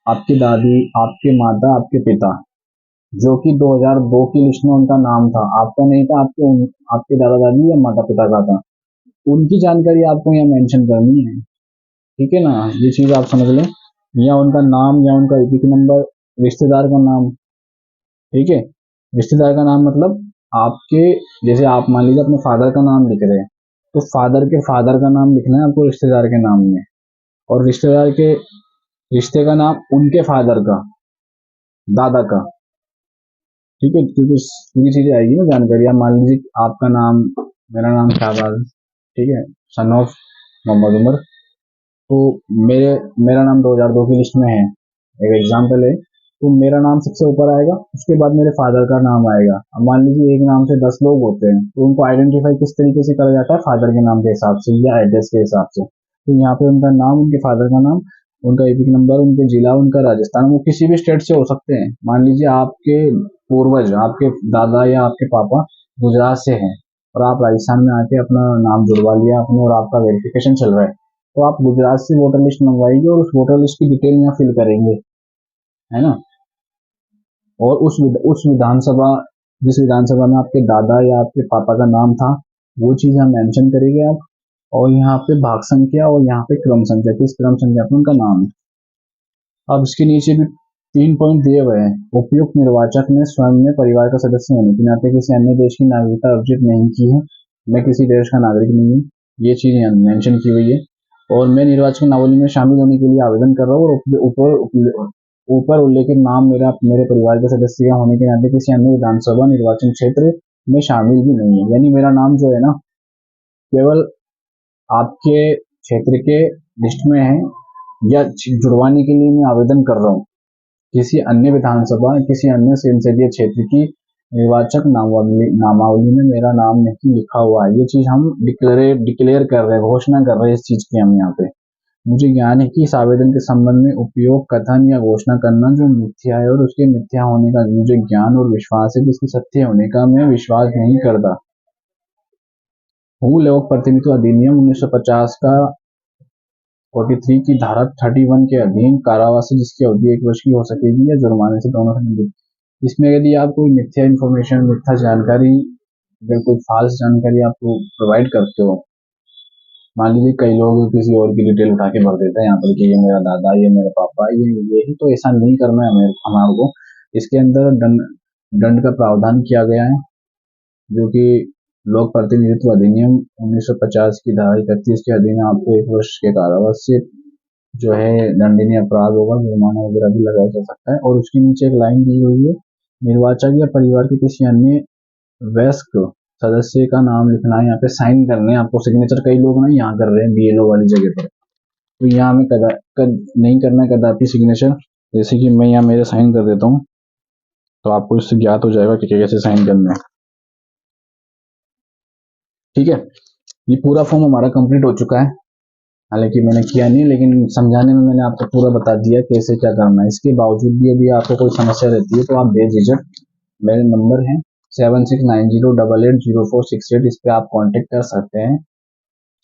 आपकी दादी, आपके माता, आपके पिता, जो कि 2002 की लिस्ट में उनका नाम था, आपका नहीं था, आपके दादा दादी या माता पिता का था, उनकी जानकारी आपको यहाँ मेंशन करनी है। ठीक है ना, ये चीज आप समझ लें, या उनका नाम या उनका ईपिक नंबर, रिश्तेदार का नाम। ठीक है, रिश्तेदार का नाम मतलब आपके, जैसे आप मान लीजिए अपने फादर का नाम लिख रहे हैं, तो फादर के फादर का नाम लिखना है आपको रिश्तेदार के नाम में, और रिश्तेदार के रिश्ते का नाम उनके फादर का, दादा का। ठीक है, क्योंकि पूरी चीजें आएगी ना जानकारी। आप मान लीजिए आपका नाम, मेरा नाम शाहबाज, ठीक है, सन ऑफ मोहम्मद उमर, तो मेरे मेरा नाम 2002 की लिस्ट में है, एक एग्जाम्पल है, तो मेरा नाम सबसे ऊपर आएगा, उसके बाद मेरे फादर का नाम आएगा। अब मान लीजिए एक नाम से 10 लोग होते हैं, तो उनको आइडेंटिफाई किस तरीके से करा जाता है, फादर के नाम के हिसाब से या एड्रेस के हिसाब से। तो यहाँ पे उनका नाम, उनके फादर का नाम, उनका एपिक नंबर, उनके जिला, उनका राजस्थान, वो किसी भी स्टेट से हो सकते हैं। मान लीजिए आपके पूर्वज, आपके दादा या आपके पापा गुजरात से हैं और आप राजस्थान में आके अपना नाम जुड़वा लिया आपने और आपका वेरिफिकेशन चल रहा है, तो आप गुजरात से वोटर लिस्ट मंगवाइए और उस वोटर लिस्ट की डिटेल यहाँ फिल करेंगे, है ना। और उस विधानसभा, जिस विधानसभा में आपके दादा या आपके पापा का नाम था, वो चीज़ यहाँ मेंशन करेंगे आप। और यहाँ पे भाग संख्या और यहाँ पे क्रम संख्या, किस क्रम संख्या पे उनका नाम है। अब इसके नीचे भी 3 पॉइंट दिए हुए हैं। उपयुक्त निर्वाचक ने स्वयं में परिवार का सदस्य होने के नाते किसी अन्य देश की नागरिकता अर्जित नहीं की है। मैं किसी देश का नागरिक नहीं हूँ, ये चीज़ यहाँ मेंशन की हुई है। और मैं निर्वाचक नावली में शामिल होने के लिए आवेदन कर रहा हूँ और ऊपर उल्लेखित नाम मेरे परिवार के सदस्य होने के नाते किसी अन्य विधानसभा निर्वाचन क्षेत्र में शामिल भी नहीं है। यानी मेरा नाम जो है ना, केवल आपके क्षेत्र के लिस्ट में है या जुड़वाने के लिए मैं आवेदन कर रहा हूँ। किसी अन्य विधानसभा, किसी अन्य संसदीय क्षेत्र की निर्वाचक नामावली में मेरा नाम नहीं लिखा हुआ है। ये चीज हम डिक्लेयर कर रहे हैं, घोषणा कर रहे हैं इस चीज की हम यहाँ पे। मुझे ज्ञान है कि इस आवेदन के संबंध में उपयोग, कथन या घोषणा करना जो मिथ्या है और उसके मिथ्या होने का मुझे ज्ञान और विश्वास है, जिसकी सत्य होने का मैं विश्वास नहीं करता हूँ। लोक प्रतिनिधित्व अधिनियम 1950 का 43 की धारा 31 के अधीन कारावास से जिसकी अवधि 1 वर्ष की हो सकेगी या जुर्माने से दोनों संबंधित। इसमें यदि आप कोई मिथ्या इन्फॉर्मेशन, मिथ्या जानकारी, अगर कोई फाल्स जानकारी आपको प्रोवाइड करते हो, मान लीजिए कई लोग किसी और की डिटेल उठा के भर देते हैं यहाँ पर कि ये मेरा दादा, ये मेरे पापा, ये ही, तो ऐसा नहीं करना है हमारे को। इसके अंदर दंड का प्रावधान किया गया है, जो कि लोक प्रतिनिधित्व अधिनियम 1950 की धारा 31 के अधीन आपको 1 वर्ष के कारावास से जो है दंडनीय अपराध होगा, जुर्माना वगैरह भी लगाया जा सकता है। और उसके नीचे एक लाइन दी हुई है, निर्वाचक या परिवार के किसी अन्य वयस्क सदस्य का नाम लिखना है, यहाँ पे साइन करने हैं आपको, सिग्नेचर कई लोग ना यहाँ कर रहे हैं बीएलओ वाली जगह पर, तो यहाँ हमें नहीं करना है कदापि सिग्नेचर। जैसे कि मैं यहाँ मेरे साइन कर देता हूँ, तो आपको इससे ज्ञात हो जाएगा कि कैसे साइन करना है। ठीक है, ये पूरा फॉर्म हमारा कंप्लीट हो चुका है, हालांकि मैंने किया नहीं, लेकिन समझाने में मैंने आपको पूरा बता दिया कैसे क्या करना है। इसके बावजूद भी यदि आपको कोई समस्या रहती है तो आप बेझिझक, मेरे नंबर है 7690880468, इस पे आप कांटेक्ट कर सकते हैं।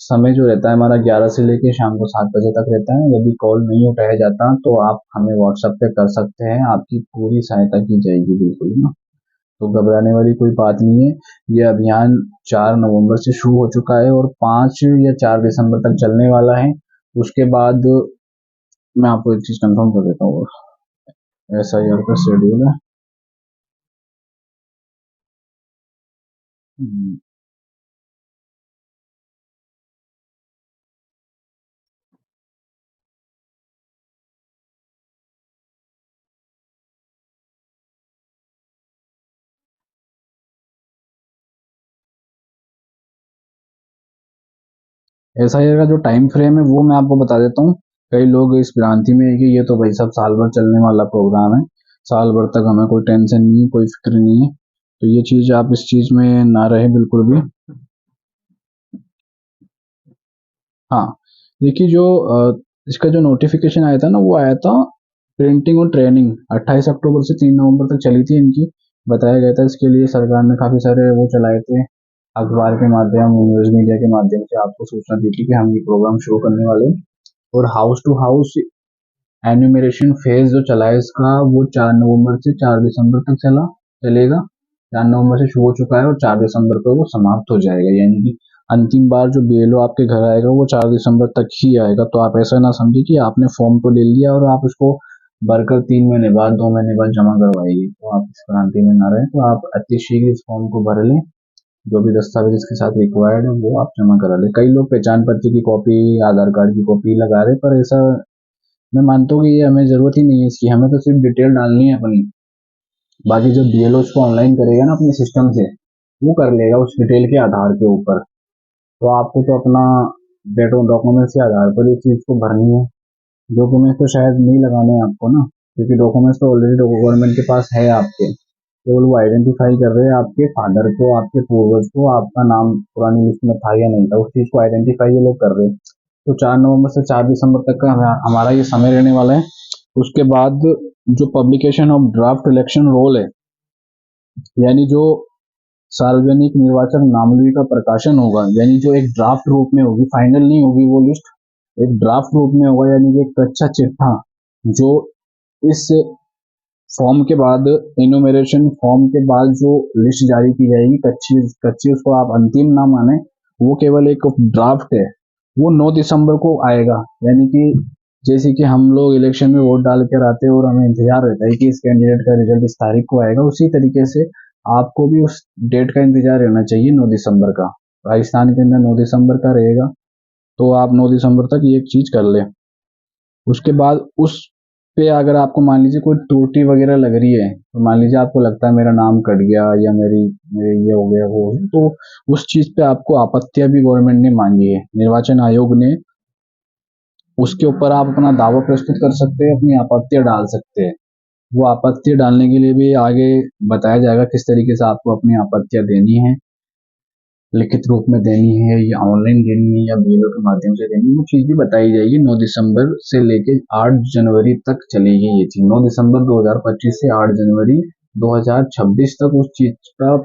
समय जो रहता है हमारा 11 से लेकर शाम को 7 बजे तक रहता है। यदि कॉल नहीं उठाया जाता तो आप हमें व्हाट्सएप पे कर सकते हैं, आपकी पूरी सहायता की जाएगी, बिल्कुल ना। तो घबराने वाली कोई बात नहीं है। ये अभियान 4 नवंबर से शुरू हो चुका है और 5 या 4 दिसंबर तक चलने वाला है। उसके बाद मैं आपको एक चीज कंफर्म कर देता हूँ, SIR का शेड्यूल है। SIR का जो टाइम फ्रेम है वो मैं आपको बता देता हूँ। कई लोग इस भ्रांति में है कि ये तो भाई सब साल भर चलने वाला प्रोग्राम है, साल भर तक हमें कोई टेंशन नहीं, कोई फिक्र नहीं है, तो ये चीज आप इस चीज में ना रहे बिल्कुल भी। हाँ, देखिए जो इसका जो नोटिफिकेशन आया था ना, वो आया था प्रिंटिंग और ट्रेनिंग 28 अक्टूबर से 3 नवंबर तक चली थी इनकी। बताया गया था इसके लिए सरकार ने काफी सारे वो चलाए थे, अखबार के माध्यम, न्यूज मीडिया के माध्यम से आपको सूचना दी थी कि हम ये प्रोग्राम शुरू करने वाले हैं। और house to house enumeration phase जो चला है इसका, वो 4 नवंबर से 4 दिसंबर तक चलेगा। 4 नवंबर से शुरू हो चुका है और 4 दिसंबर को वो समाप्त हो जाएगा। यानी कि अंतिम बार जो बीएलओ आपके घर आएगा वो 4 दिसंबर तक ही आएगा। तो आप ऐसा ना समझिए कि आपने फॉर्म तो ले लिया और आप उसको भरकर 3 महीने बाद, 2 महीने बाद जमा करवाइए, तो आप इस क्रांति में ना रहे। तो आप अति शीघ्र इस फॉर्म को भर लें, जो भी दस्तावेज इसके साथ रिक्वायर्ड है वो आप जमा करा लें। कई लोग पहचान पत्र की कॉपी, आधार कार्ड की कॉपी लगा रहे, पर ऐसा मैं मानता हूँ कि ये हमें जरूरत ही नहीं है इसकी, हमें तो सिर्फ डिटेल डालनी है अपनी। बाकी जो बीएलओ उसको ऑनलाइन करेगा ना अपने सिस्टम से, वो कर लेगा उस डिटेल के आधार के ऊपर। तो आपको तो अपना डॉक्यूमेंट्स के आधार पर इस चीज को भरनी है। डॉक्यूमेंट्स तो शायद नहीं लगाने हैं आपको ना, क्योंकि डॉक्यूमेंट्स तो ऑलरेडी गवर्नमेंट के पास है आपके। केवल वो आइडेंटिफाई कर रहे हैं आपके फादर को, आपके पूर्वज को, आपका नाम पुरानी लिस्ट में था या नहीं था, उस चीज को आइडेंटिफाई ये लोग कर रहे हैं। तो 4 नवंबर से 4 दिसंबर तक का हमारा ये समय रहने वाला है। उसके बाद जो publication of draft election roll है, यानी जो सार्वजनिक निर्वाचक नामावली का प्रकाशन होगा, यानी जो एक ड्राफ्ट रूप में होगी, फाइनल नहीं होगी वो लिस्ट, एक ड्राफ्ट रूप में होगा, यानी कि एक कच्चा चिट्ठा जो इस फॉर्म के बाद, इनुमरेशन फॉर्म के बाद जो लिस्ट जारी की जाएगी, कच्ची कच्ची उसको आप अंतिम ना माने, वो केवल एक ड्राफ्ट है, वो 9 दिसंबर को आएगा। यानी कि जैसे कि हम लोग इलेक्शन में वोट डाल कर आते हैं और हमें इंतजार रहता है कि इस कैंडिडेट का रिजल्ट इस तारीख को आएगा, उसी तरीके से आपको भी उस डेट का इंतजार रहना चाहिए, 9 दिसंबर का। राजस्थान के अंदर 9 दिसंबर का रहेगा, तो आप 9 दिसंबर तक ये चीज कर लें। उसके बाद उस पे अगर आपको मान लीजिए कोई त्रुटि वगैरह लग रही है, तो मान लीजिए आपको लगता है मेरा नाम कट गया या मेरे ये हो गया वो हो गया, तो उस चीज पे आपको आपत्तियां भी गवर्नमेंट ने मांगी है, निर्वाचन आयोग ने। उसके ऊपर आप अपना दावा प्रस्तुत कर सकते हैं, अपनी आपत्तियां डाल सकते हैं। वो आपत्तियां डालने के लिए भी आगे बताया जाएगा किस तरीके से आपको अपनी आपत्तियां देनी है, लिखित रूप में देनी है या ऑनलाइन देनी है या बीएलओ के माध्यम से देनी है, वो चीज भी बताई जाएगी। 9 दिसंबर से लेके 8 जनवरी तक चलेगी ये चीज, 9 दिसंबर 2025 से 8 जनवरी 2026 तक उस चीज का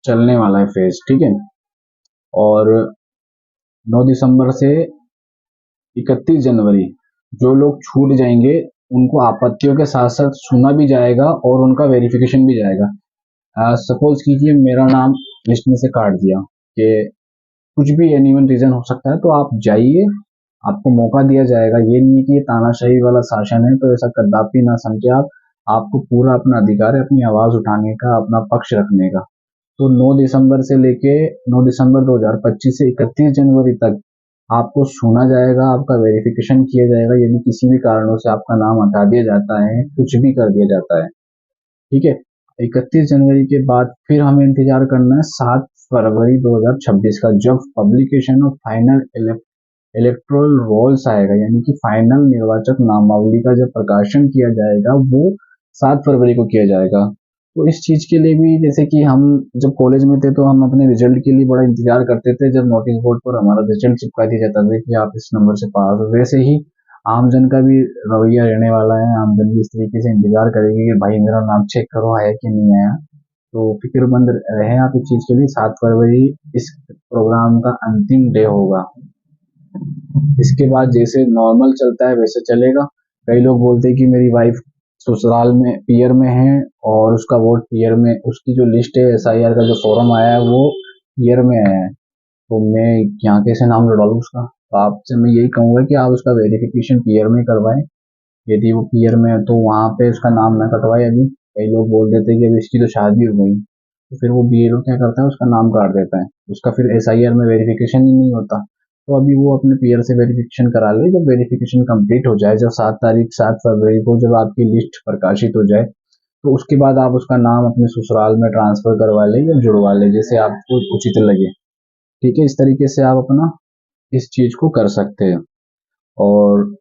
चलने वाला है फेज, ठीक है। और 9 दिसंबर से 31 जनवरी जो लोग छूट जाएंगे उनको आपत्तियों के साथ साथ सुना भी जाएगा और उनका वेरिफिकेशन भी जाएगा। सपोज कीजिए मेरा नाम लिस्ट में से काट दिया, कि कुछ भी एनीवन रीजन हो सकता है, तो आप जाइए, आपको मौका दिया जाएगा। ये नहीं कि ये तानाशाही वाला शासन है, तो ऐसा कदापि ना समझे आप। आपको पूरा अपना अधिकार है अपनी आवाज उठाने का, अपना पक्ष रखने का। तो 9 दिसंबर से लेके 9 दिसंबर 2025 से 31 जनवरी तक आपको सुना जाएगा, आपका वेरिफिकेशन किया जाएगा। यदि किसी भी कारणों से आपका नाम हटा दिया जाता है, कुछ भी कर दिया जाता है, ठीक है, 31 जनवरी के बाद फिर हमें इंतजार करना है 7 फरवरी 2026 का, जब publication of final electoral rolls आएगा, यानी कि फाइनल निर्वाचक नामावली का जब प्रकाशन किया जाएगा, वो 7 फरवरी को किया जाएगा। तो इस चीज के लिए भी, जैसे कि हम जब कॉलेज में थे तो हम अपने रिजल्ट के लिए बड़ा इंतजार करते थे, जब नोटिस बोर्ड पर हमारा रिजल्ट चिपका दिया जाता था कि आप इस नंबर से पास हो, वैसे ही आमजन का भी रवैया रहने वाला है। आमजन भी इस तरीके से इंतजार करेगी कि भाई मेरा नाम चेक करो आया कि नहीं आया। तो फिक्रमंद रहे आप इस चीज के लिए। 7 फरवरी इस प्रोग्राम का अंतिम डे होगा। इसके बाद जैसे नॉर्मल चलता है वैसे चलेगा। कई लोग बोलते हैं कि मेरी वाइफ ससुराल में पीयर में है और उसका वोट पीयर में, उसकी जो लिस्ट है एसआईआर का जो फॉर्म आया है वो पीयर में आया है, तो मैं यहाँ कैसे नाम लड़ा लूँ उसका। तो आपसे मैं यही कहूंगा कि आप उसका वेरिफिकेशन पीयर में करवाएं। यदि वो पीयर में है तो वहाँ पे उसका नाम ना कटवाए। अभी कई लोग बोल देते हैं कि अभी इसकी तो शादी हो गई, तो फिर वो बीएलओ क्या करता है, उसका नाम काट देता है, उसका फिर एसआईआर में वेरिफिकेशन ही नहीं होता। तो अभी वो अपने पीयर से वेरिफिकेशन करा ले। जब वेरिफिकेशन कंप्लीट हो जाए, जब 7 फरवरी को जब आपकी लिस्ट प्रकाशित हो जाए, तो उसके बाद आप उसका नाम अपने ससुराल में ट्रांसफर करवा ले या जुड़वा ले, जैसे आपको उचित लगे, ठीक है। इस तरीके से आप अपना इस चीज को कर सकते हैं। और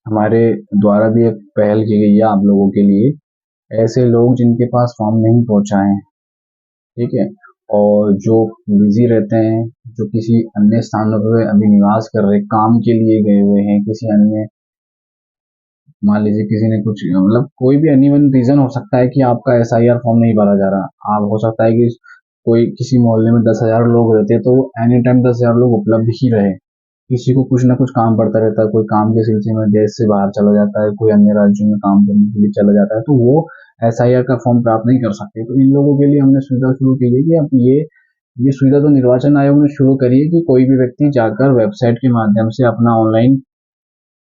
हमारे द्वारा भी एक पहल की गई है आप लोगों के लिए, ऐसे लोग जिनके पास फॉर्म नहीं पहुंचा है, ठीक है, और जो बिजी रहते हैं, जो किसी अन्य स्थानों पर अभी निवास कर रहे, काम के लिए गए हुए हैं किसी अन्य, मान लीजिए किसी ने कुछ, मतलब कोई भी एनीवन रीजन हो सकता है कि आपका एसआईआर फॉर्म नहीं भरा जा रहा। आप, हो सकता है कि कोई किसी मोहल्ले में 10,000 लोग रहते हैं, तो एनी टाइम 10,000 लोग उपलब्ध ही रहे। किसी को कुछ ना कुछ काम पड़ता रहता है, कोई काम के सिलसिले में देश से बाहर चला जाता है, कोई अन्य राज्यों में काम करने के लिए चला जाता है, तो वो एसआईआर का फॉर्म प्राप्त नहीं कर सकते। तो इन लोगों के लिए हमने सुविधा शुरू की है कि अब ये सुविधा तो निर्वाचन आयोग ने शुरू करी है कि कोई भी व्यक्ति जाकर वेबसाइट के माध्यम से अपना ऑनलाइन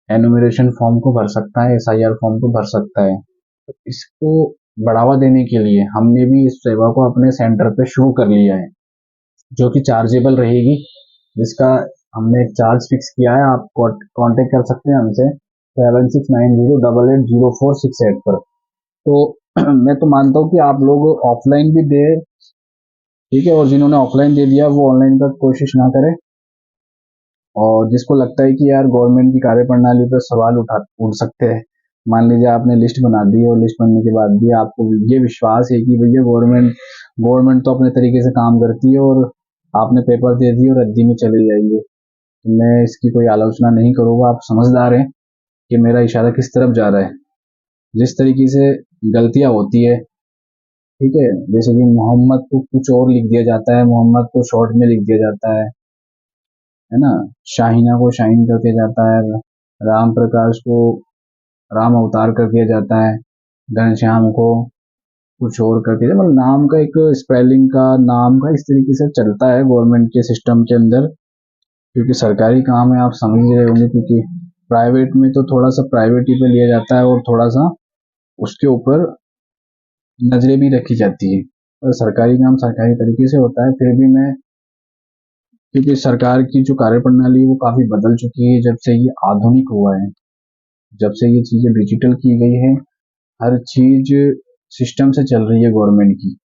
एनुमरेशन फॉर्म को भर सकता है, एसआईआर फॉर्म को भर सकता है। तो इसको बढ़ावा देने के लिए हमने भी इस सेवा को अपने सेंटर पे शुरू कर लिया है, जो कि चार्जेबल रहेगी, जिसका हमने एक चार्ज फिक्स किया है। आप कांटेक्ट कर सकते हैं हमसे 7690880468 पर। तो मैं तो मानता हूँ कि आप लोग ऑफलाइन भी दे, ठीक है, और जिन्होंने ऑफलाइन दे दिया वो ऑनलाइन का कोशिश ना करें। और जिसको लगता है कि यार गवर्नमेंट की कार्यप्रणाली पर सवाल उठ सकते हैं, मान लीजिए आपने लिस्ट बना दी और लिस्ट बनने के बाद भी आपको ये विश्वास है कि भैया गवर्नमेंट तो अपने तरीके से काम करती है और आपने पेपर दे दिए और रद्दी में चले जाएंगे, तो मैं इसकी कोई आलोचना नहीं करूँगा। आप समझदार हैं कि मेरा इशारा किस तरफ जा रहा है। जिस तरीके से गलतियाँ होती है, ठीक है, जैसे कि मोहम्मद को कुछ और लिख दिया जाता है, मोहम्मद को शॉर्ट में लिख दिया जाता है ना। शाहीना को शाहीन कर दिया जाता है, राम प्रकाश को राम अवतार कर दिया जाता है, घनश्याम को कुछ और कर दिया, मतलब नाम का एक स्पेलिंग का, नाम का इस तरीके से चलता है गवर्नमेंट के सिस्टम के अंदर। क्योंकि सरकारी काम है, आप समझ ही रहे होंगे, क्योंकि प्राइवेट में तो थोड़ा सा प्राइवेटी पे लिया जाता है और थोड़ा सा उसके ऊपर नजरें भी रखी जाती है। और सरकारी काम सरकारी तरीके से होता है। फिर भी मैं, क्योंकि सरकार की जो कार्यप्रणाली है वो काफी बदल चुकी है जब से ये आधुनिक हुआ है, जब से ये चीजें डिजिटल की गई है, हर चीज सिस्टम से चल रही है गवर्नमेंट की।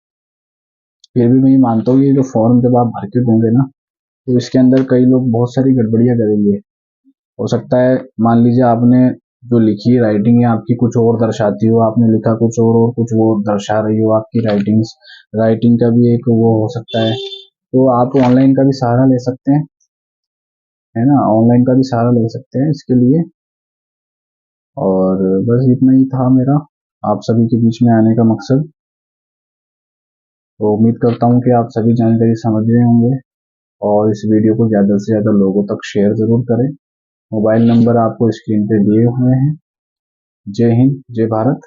फिर भी मैं ये मानता हूँ, ये जो फॉर्म जब आप भर के दोगे ना, तो इसके अंदर कई लोग बहुत सारी गड़बड़ियां करेंगे। हो सकता है, मान लीजिए आपने जो लिखी है राइटिंग है आपकी कुछ और दर्शाती हो, आपने लिखा कुछ और कुछ वो दर्शा रही हो आपकी राइटिंग्स, राइटिंग का भी एक वो हो सकता है। तो आप ऑनलाइन का भी सहारा ले सकते हैं, है ना, ऑनलाइन का भी सहारा ले सकते हैं इसके लिए। और बस इतना ही था मेरा आप सभी के बीच में आने का मकसद। तो उम्मीद करता हूँ कि आप सभी जानकारी समझ रहे होंगे और इस वीडियो को ज़्यादा से ज़्यादा लोगों तक शेयर ज़रूर करें। मोबाइल नंबर आपको स्क्रीन पे दिए हुए हैं। जय हिंद, जय भारत।